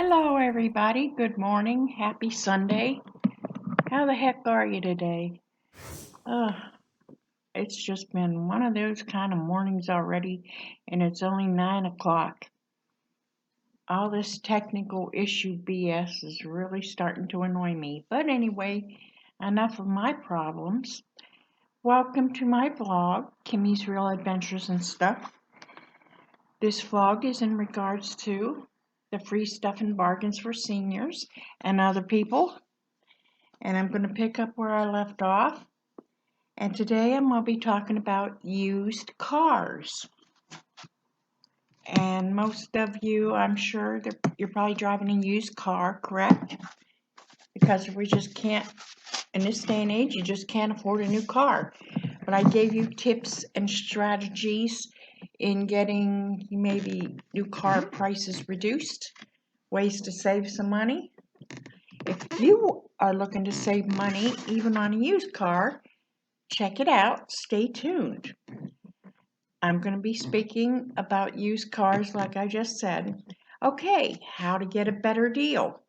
Hello, everybody. Good morning. Happy Sunday. How the heck are you today? Uh, it's just been one of those kind of mornings already, and it's only 9 o'clock. All this technical issue BS is really starting to annoy me. But anyway, enough of my problems. Welcome to my vlog, Kimmy's Real Adventures and Stuff. This vlog is in regards to the free stuff and bargains for seniors and other people. And I'm going to pick up where I left off. And today I'm going to be talking about used cars. And most of you, I'm sure, you're probably driving a used car, correct? Because we just can't, in this day and age, you just can't afford a new car. But I gave you tips and strategies in getting maybe new car prices reduced, ways to save some money. If you are looking to save money, even on a used car, check it out. Stay tuned. I'm going to be speaking about used cars like I just said. Okay, how to get a better deal.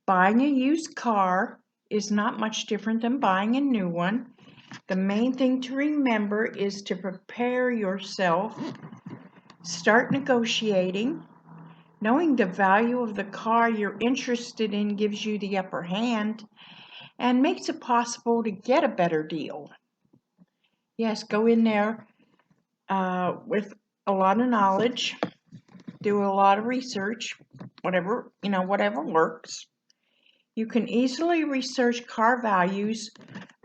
Buying a used car is not much different than buying a new one. The main thing to remember is to prepare yourself, start negotiating. Knowing the value of the car you're interested in gives you the upper hand and makes it possible to get a better deal. Yes, go in there with a lot of knowledge, do a lot of research, whatever works. You can easily research car values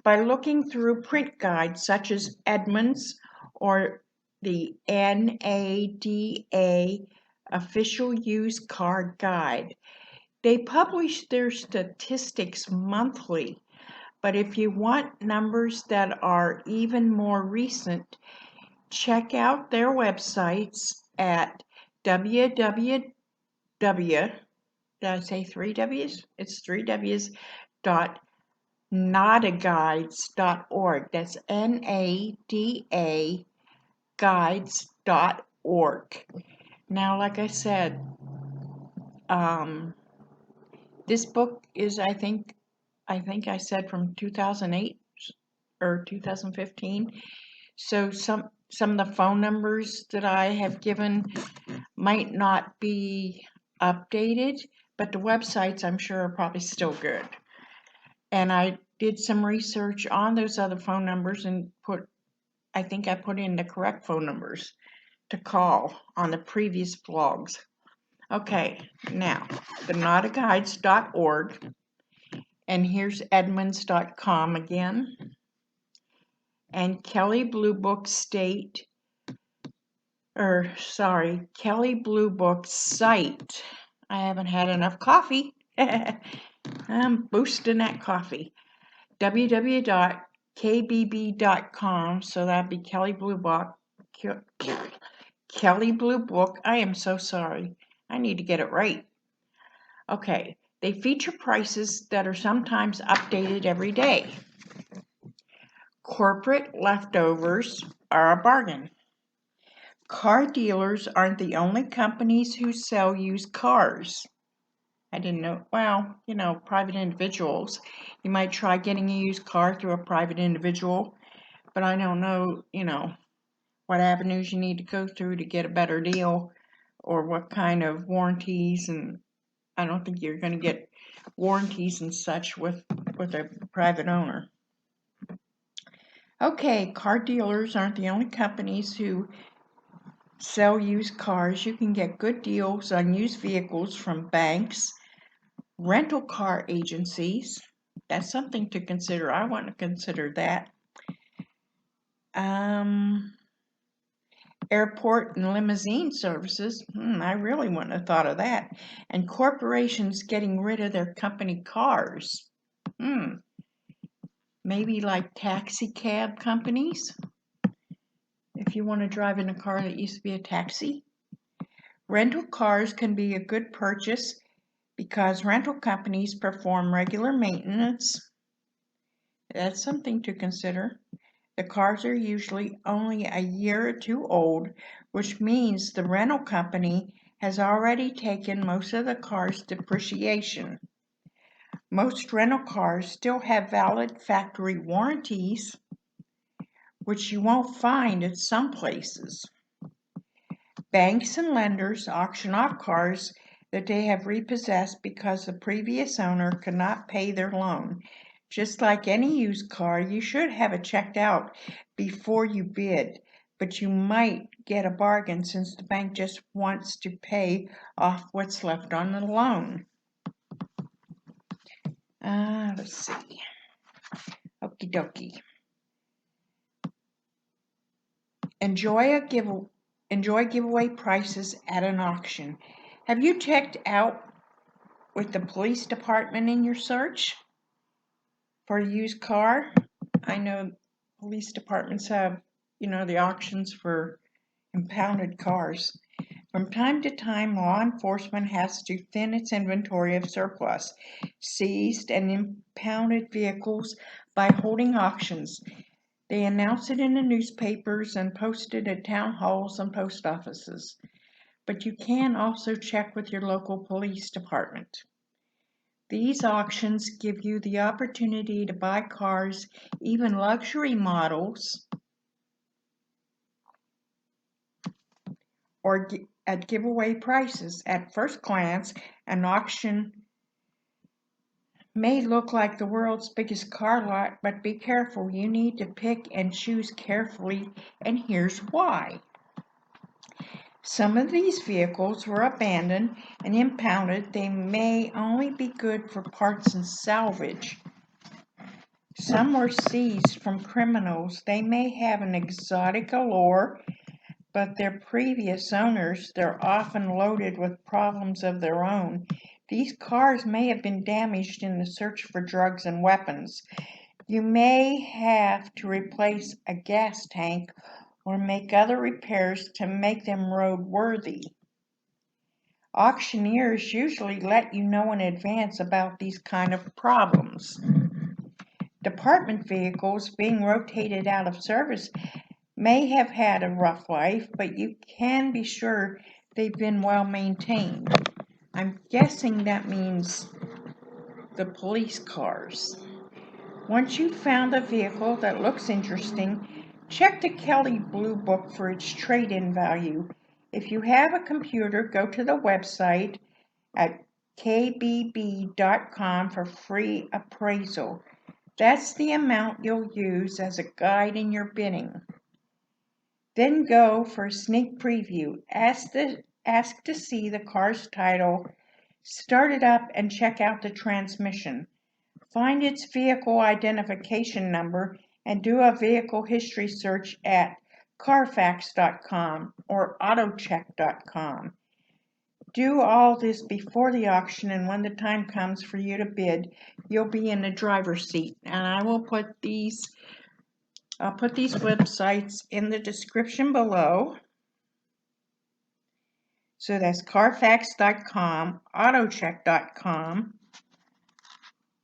by looking through print guides such as Edmunds or the NADA Official Used Car Guide. They publish their statistics monthly, but if you want numbers that are even more recent, check out their websites at www. Did I say three W's? It's three W's. .nadaguides.org. That's NADA guides.org. Now, like I said, this book is, I think I said from 2008 or 2015. So some of the phone numbers that I have given might not be updated, but the websites I'm sure are probably still good. And I did some research on those other phone numbers and I think I put in the correct phone numbers to call on the previous blogs. Okay, now the nadaguides.org, and here's edmunds.com again. And Kelly Blue Book Kelly Blue Book site. I haven't had enough coffee. I'm boosting that coffee. www.kbb.com. So that'd be Kelly Blue Book. Kelly Blue Book. I am so sorry. I need to get it right. Okay. They feature prices that are sometimes updated every day. Corporate leftovers are a bargain. Car dealers aren't the only companies who sell used cars. I didn't know. Well, private individuals. You might try getting a used car through a private individual, but I don't know, what avenues you need to go through to get a better deal or what kind of warranties, and I don't think you're going to get warranties and such with a private owner. Okay, car dealers aren't the only companies who sell used cars. You can get good deals on used vehicles from banks, rental car agencies. That's something to consider. I want to consider that. Airport and limousine services. I really wouldn't have thought of that. And corporations getting rid of their company cars. Maybe like taxi cab companies. If you want to drive in a car that used to be a taxi. Rental cars can be a good purchase because rental companies perform regular maintenance. That's something to consider. The cars are usually only a year or two old, which means the rental company has already taken most of the car's depreciation. Most rental cars still have valid factory warranties, which you won't find at some places. Banks and lenders auction off cars that they have repossessed because the previous owner could not pay their loan. Just like any used car, you should have it checked out before you bid, but you might get a bargain since the bank just wants to pay off what's left on the loan. Let's see. Okie dokie. Enjoy giveaway prices at an auction. Have you checked out with the police department in your search for a used car? I know police departments have, the auctions for impounded cars. From time to time, law enforcement has to thin its inventory of surplus, seized, and impounded vehicles by holding auctions. They announce it in the newspapers and post it at town halls and post offices. But you can also check with your local police department. These auctions give you the opportunity to buy cars, even luxury models, or at giveaway prices. At first glance, an auction may look like the world's biggest car lot, but be careful. You need to pick and choose carefully, and here's why. Some of these vehicles were abandoned and impounded. They may only be good for parts and salvage. Some were seized from criminals. They may have an exotic allure, but their previous owners, they're often loaded with problems of their own. These cars may have been damaged in the search for drugs and weapons. You may have to replace a gas tank or make other repairs to make them roadworthy. Auctioneers usually let you know in advance about these kind of problems. Department vehicles being rotated out of service may have had a rough life, but you can be sure they've been well maintained. I'm guessing that means the police cars. Once you've found a vehicle that looks interesting, check the Kelley Blue Book for its trade-in value. If you have a computer, go to the website at kbb.com for free appraisal. That's the amount you'll use as a guide in your bidding. Then go for a sneak preview. Ask to see the car's title, start it up, and check out the transmission. Find its vehicle identification number and do a vehicle history search at carfax.com or autocheck.com. Do all this before the auction, and when the time comes for you to bid, you'll be in the driver's seat. And I'll put these websites in the description below. So that's carfax.com, autocheck.com,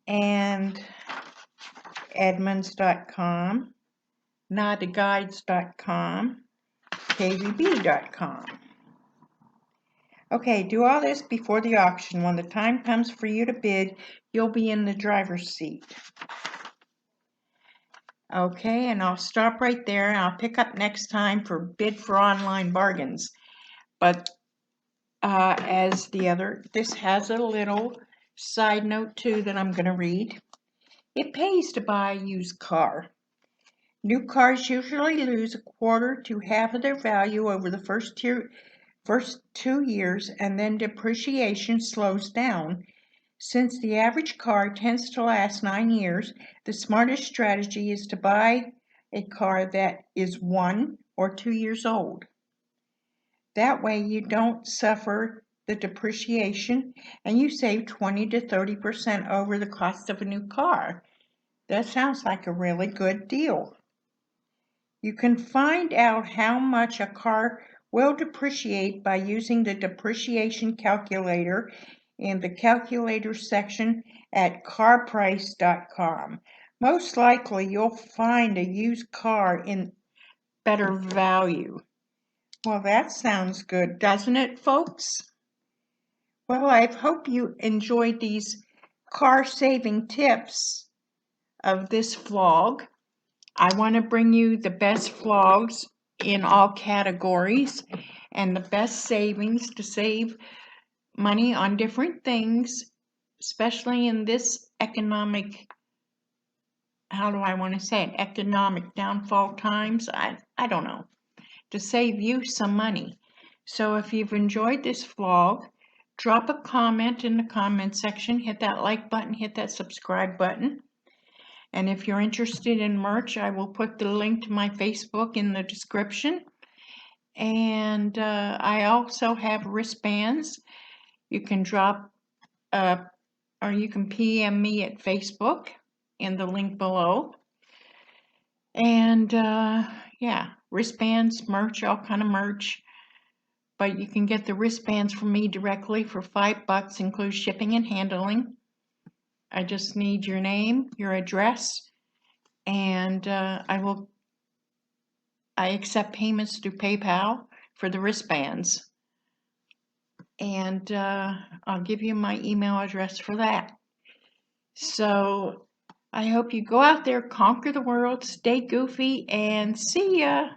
and edmunds.com, nadaguides.com, kvb.com. Okay, do all this before the auction. When the time comes for you to bid, you'll be in the driver's seat. Okay, and I'll stop right there, and I'll pick up next time for Bid for Online Bargains. But this has a little side note too that I'm going to read. It pays to buy a used car. New cars usually lose a quarter to half of their value over the first 2 years, and then depreciation slows down. Since the average car tends to last 9 years, the smartest strategy is to buy a car that is 1 or 2 years old. That way you don't suffer the depreciation and you save 20 to 30% over the cost of a new car. That sounds like a really good deal. You can find out how much a car will depreciate by using the depreciation calculator in the calculator section at carprice.com. Most likely you'll find a used car in better value. Well, that sounds good, doesn't it, folks? Well, I hope you enjoyed these car-saving tips of this vlog. I want to bring you the best vlogs in all categories and the best savings to save money on different things, especially in this economic, how do I want to say it, economic downfall times. I don't know, to save you some money. So if you've enjoyed this vlog, drop a comment in the comment section, hit that like button, hit that subscribe button. And if you're interested in merch, I will put the link to my Facebook in the description. And I also have wristbands. You can drop or you can PM me at Facebook in the link below. And yeah, wristbands, merch, all kind of merch. But you can get the wristbands from me directly for $5, includes shipping and handling. I just need your name, your address, and I accept payments through PayPal for the wristbands. And I'll give you my email address for that. So I hope you go out there, conquer the world, stay goofy, and see ya.